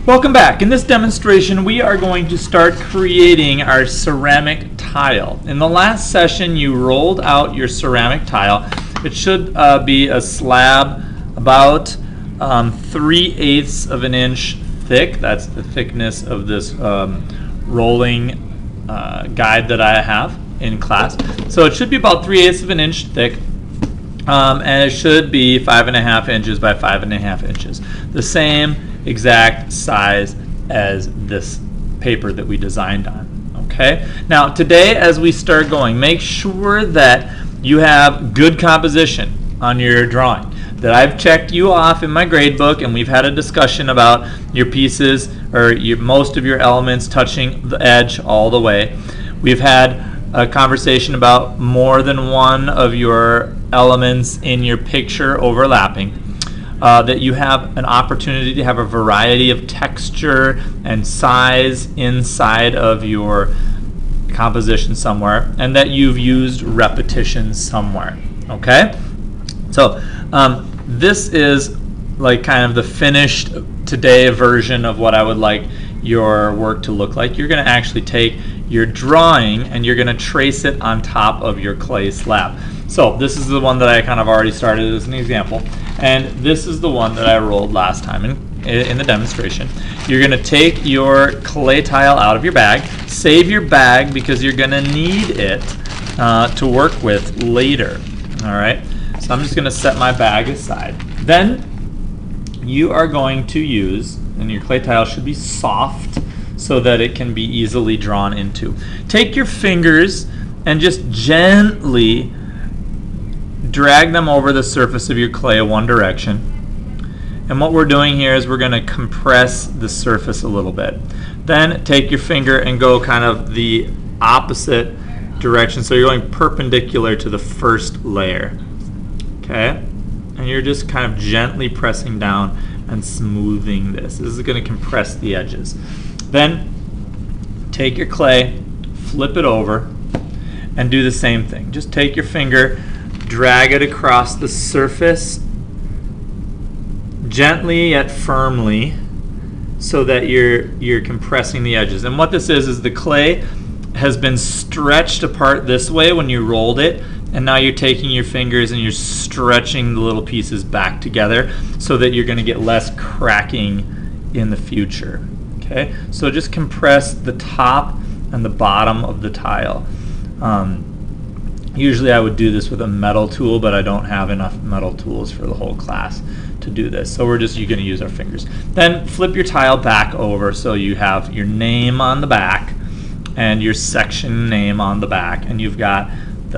Welcome back. In this demonstration, we are going to start creating our ceramic tile. In the last session, you rolled out your ceramic tile. It should be a slab about 3/8 of an inch thick. That's the thickness of this rolling guide that I have in class. So it should be about 3/8 of an inch thick. And it should be 5.5 inches by 5.5 inches. The same exact size as this paper that we designed on. Okay? Now today, as we start going, make sure that you have good composition on your drawing. That I've checked you off in my grade book, and we've had a discussion about your pieces or most of your elements touching the edge all the way. We've had a conversation about more than one of your elements in your picture overlapping, that you have an opportunity to have a variety of texture and size inside of your composition somewhere, and that you've used repetition somewhere. Okay? So this is like kind of the finished today version of what I would like your work to look like. You're going to actually take your drawing and you're going to trace it on top of your clay slab. So this is the one that I kind of already started as an example, and this is the one that I rolled last time in the demonstration. You're going to take your clay tile out of your bag. Save your bag because you're going to need it to work with later. All right. So I'm just going to set my bag aside. Then you are going to use, and your clay tile should be soft so that it can be easily drawn into. Take your fingers and just gently drag them over the surface of your clay one direction. And what we're doing here is we're going to compress the surface a little bit. Then take your finger and go kind of the opposite direction. So you're going perpendicular to the first layer. Okay? And you're just kind of gently pressing down and smoothing this. This is going to compress the edges. Then take your clay, flip it over, and do the same thing. Just take your finger, drag it across the surface, gently yet firmly, so that you're compressing the edges. And what this is the clay has been stretched apart this way when you rolled it, and now you're taking your fingers and you're stretching the little pieces back together so that you're going to get less cracking in the future. Okay, so just compress the top and the bottom of the tile. Usually I would do this with a metal tool, but I don't have enough metal tools for the whole class to do this. So you're going to use our fingers. Then flip your tile back over so you have your name on the back and your section name on the back, and you've got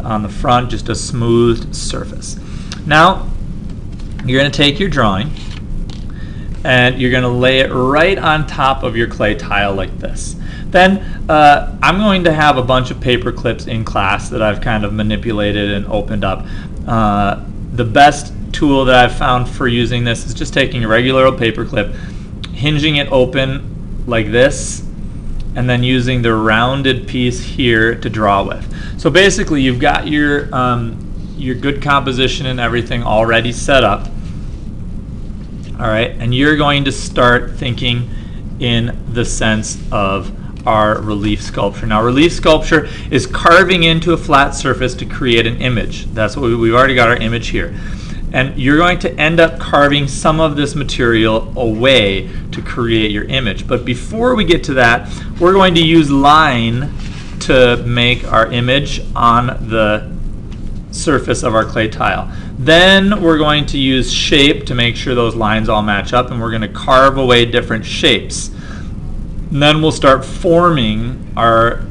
on the front just a smoothed surface. Now you're going to take your drawing and you're going to lay it right on top of your clay tile like this. Then I'm going to have a bunch of paper clips in class that I've kind of manipulated and opened up. The best tool that I've found for using this is just taking a regular old paper clip, hinging it open like this, and then using the rounded piece here to draw with. So basically you've got your good composition and everything already set up. All right, and you're going to start thinking in the sense of our relief sculpture. Now, relief sculpture is carving into a flat surface to create an image. That's what we've already got our image here. And you're going to end up carving some of this material away to create your image. But before we get to that, we're going to use line to make our image on the surface of our clay tile. Then we're going to use shape to make sure those lines all match up, and we're going to carve away different shapes. And then we'll start forming our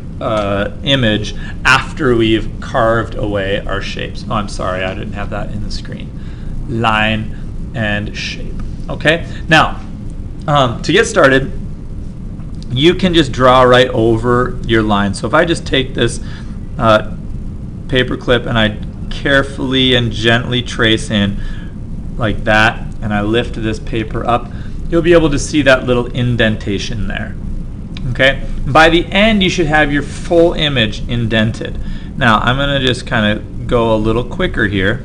image after we've carved away our shapes. Oh, I'm sorry, I didn't have that in the screen. Line and shape. Okay, now to get started, you can just draw right over your line. So if I just take this paper clip and I carefully and gently trace in like that, and I lift this paper up, you'll be able to see that little indentation there. Okay, by the end you should have your full image indented. Now I'm going to just kind of go a little quicker here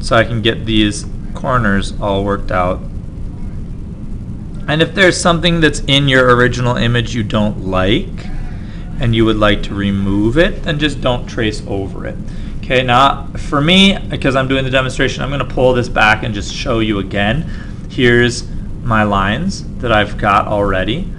so I can get these corners all worked out. And if there's something that's in your original image you don't like and you would like to remove it, then just don't trace over it. Okay, now for me, because I'm doing the demonstration, I'm going to pull this back and just show you again. Here's my lines that I've got already.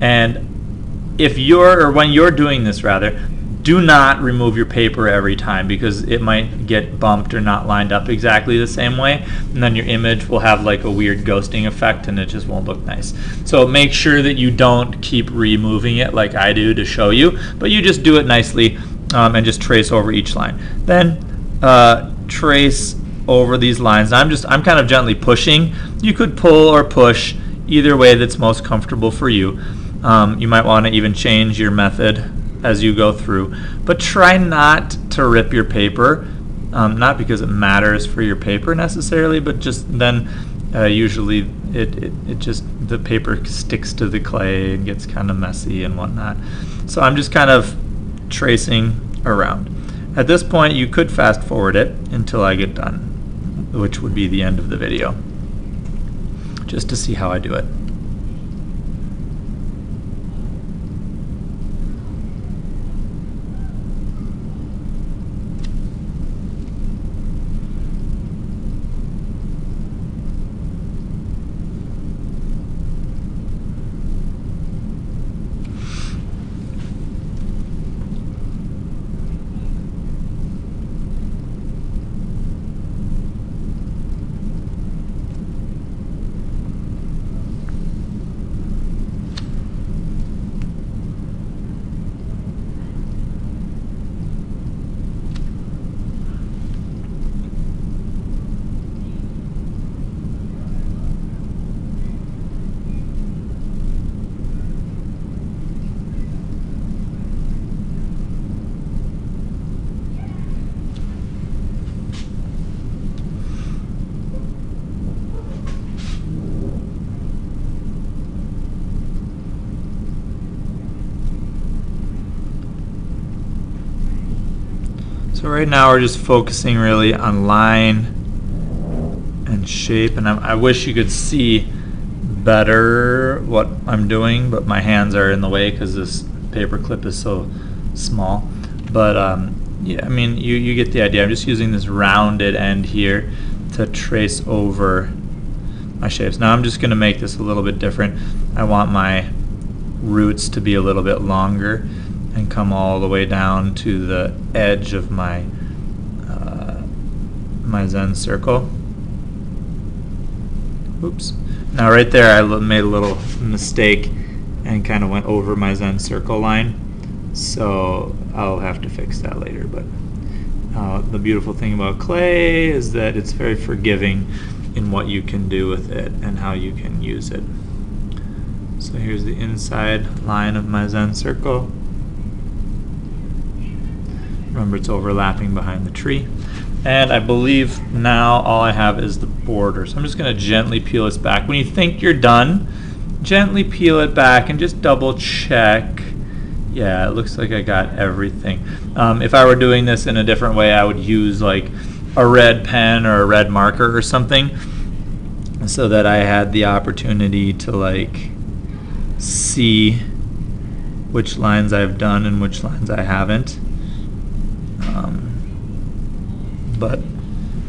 And if you're, or when you're doing this rather, do not remove your paper every time, because it might get bumped or not lined up exactly the same way, and then your image will have like a weird ghosting effect and it just won't look nice. So make sure that you don't keep removing it like I do to show you, but you just do it nicely and just trace over each line. Then trace over these lines. Now I'm kind of gently pushing. You could pull or push, either way that's most comfortable for you. You might want to even change your method as you go through, but try not to rip your paper, not because it matters for your paper necessarily, but just then usually it just, the paper sticks to the clay and gets kind of messy and whatnot. So I'm just kind of tracing around. At this point you could fast forward it until I get done, which would be the end of the video, just to see how I do it. So right now we're just focusing really on line and shape, and I wish you could see better what I'm doing, but my hands are in the way because this paper clip is so small. But yeah, I mean, you get the idea. I'm just using this rounded end here to trace over my shapes. Now I'm just going to make this a little bit different. I want my roots to be a little bit longer and come all the way down to the edge of my my Zen circle. Oops. Now right there I made a little mistake and kind of went over my Zen circle line, so I'll have to fix that later. But the beautiful thing about clay is that it's very forgiving in what you can do with it and how you can use it. So here's the inside line of my Zen circle. Remember, it's overlapping behind the tree. And I believe now all I have is the border. So I'm just going to gently peel this back. When you think you're done, gently peel it back and just double check. Yeah, it looks like I got everything. If I were doing this in a different way, I would use like a red pen or a red marker or something, so that I had the opportunity to like see which lines I've done and which lines I haven't. But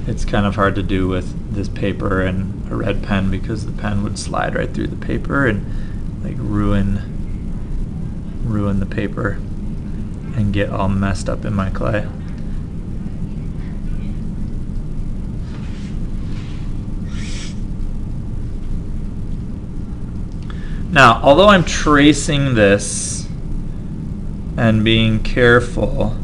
it's kind of hard to do with this paper and a red pen, because the pen would slide right through the paper and like ruin the paper and get all messed up in my clay. Now, although I'm tracing this and being careful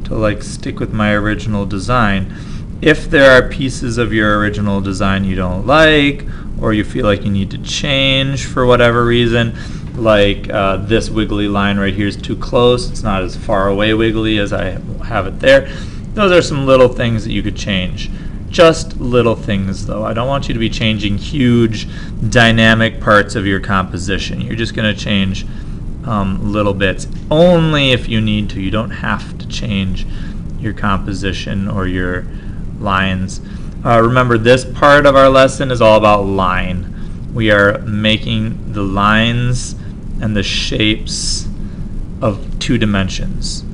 to like stick with my original design, if there are pieces of your original design you don't like, or you feel like you need to change for whatever reason, like this wiggly line right here is too close, it's not as far away wiggly as I have it there, those are some little things that you could change. Just little things though. I don't want you to be changing huge dynamic parts of your composition. You're just going to change little bits, only if you need to. You don't have to change your composition or your lines. Remember, this part of our lesson is all about line. we are making the lines and the shapes of 2 dimensions,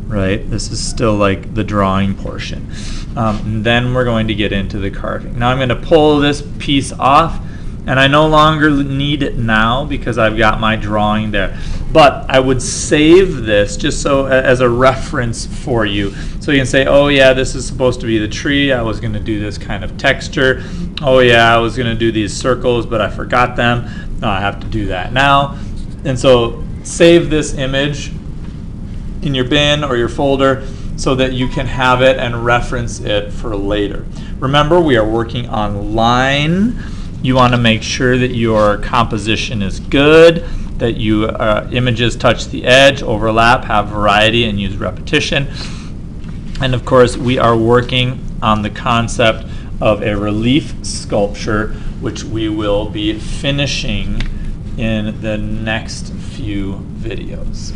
right? This is still like the drawing portion. And then we're going to get into the carving. Now I'm going to pull this piece off, and I no longer need it now because I've got my drawing there. But I would save this just so as a reference for you. So you can say, oh yeah, this is supposed to be the tree. I was going to do this kind of texture. Oh yeah, I was going to do these circles, but I forgot them. No, I have to do that now. And so save this image in your bin or your folder so that you can have it and reference it for later. Remember, we are working on line. You want to make sure that your composition is good, that you images touch the edge, overlap, have variety, and use repetition. And of course, we are working on the concept of a relief sculpture, which we will be finishing in the next few videos.